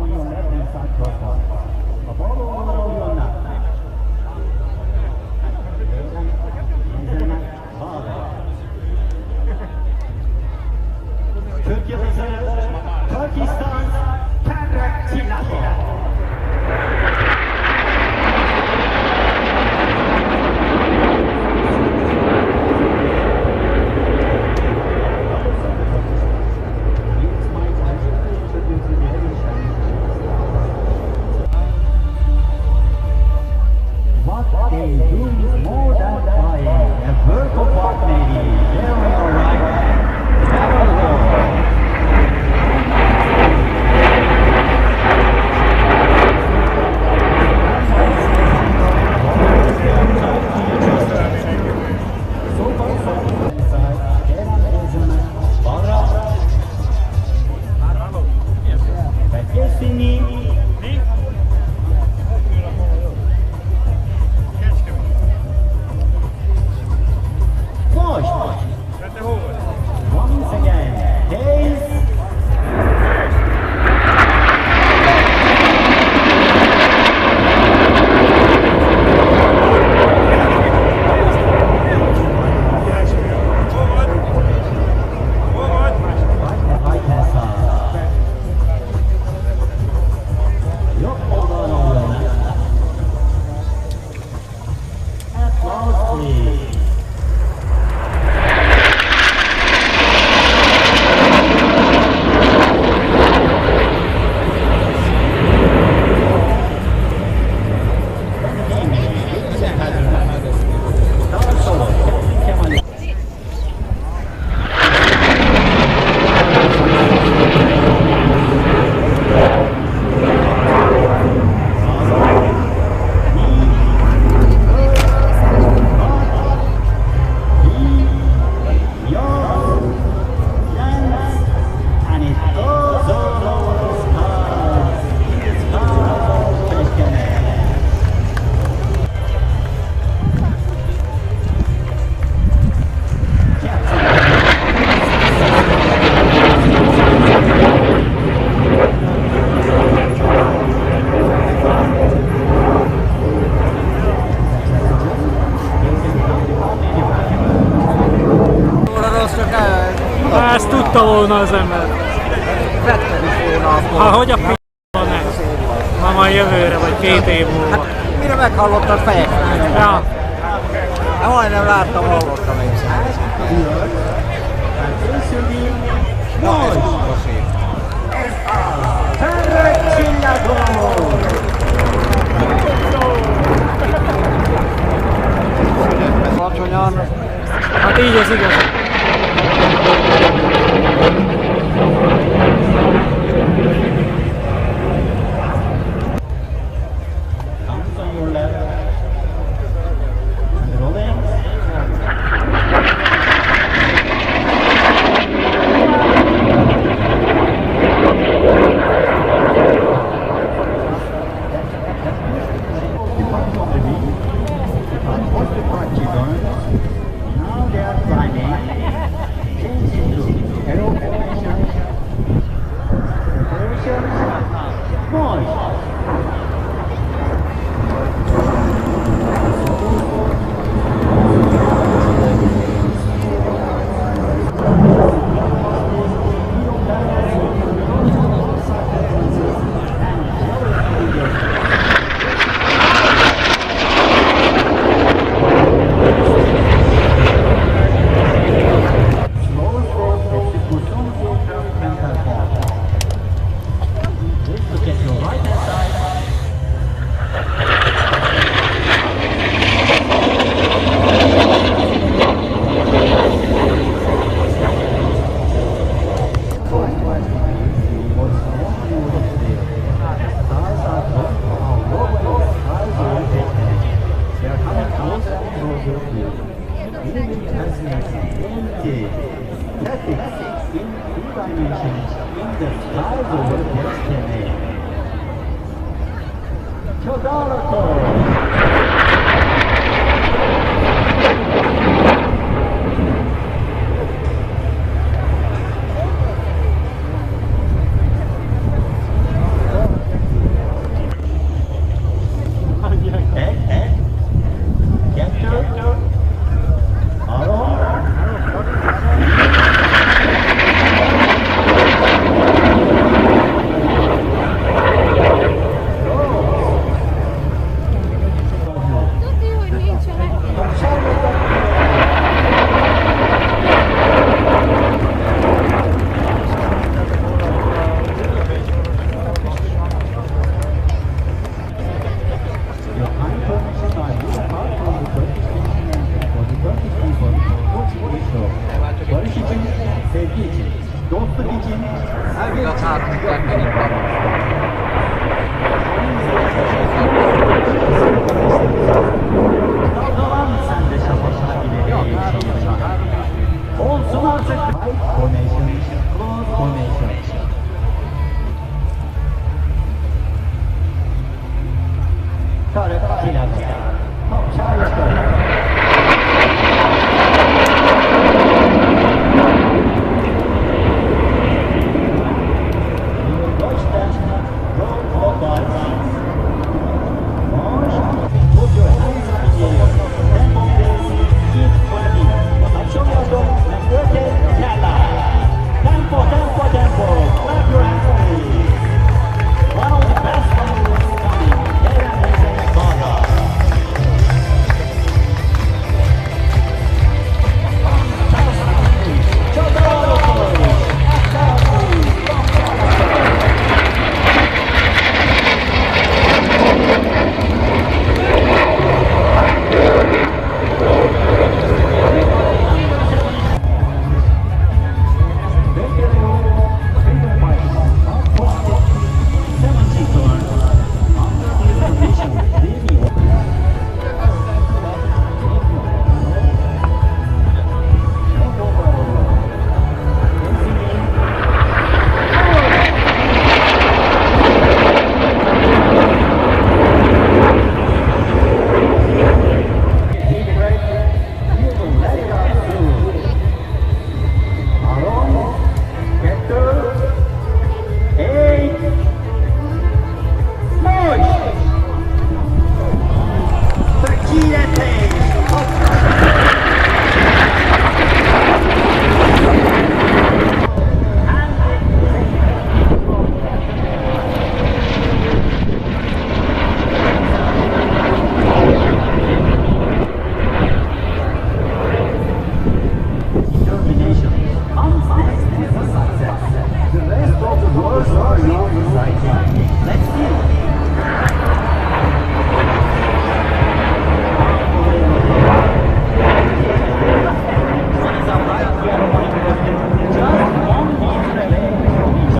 on your left-hand side profile. A ball over your lap. Türkiye hazır. Pakistan Kecskemét. What they do is more than flying. A work of art maybe. There we are right. Once again, days. Ezt tudta volna az ember. Ha hogy a p***ban meg? Ma majd jövőre, vagy 2 év múlva. Hát, mire meghallottad fejeknek? Ja. Hát majdnem láttam, hallottam én szerint. Na, ez kurva szép. Alacsonyan. Hát így az igaz. Birkaç artık gelmedik baba. Dalgalan sen de şafakına gidelim. Olsun artık. Formation, close formation. Tarık Kilakya. Top charge. The rest of the words are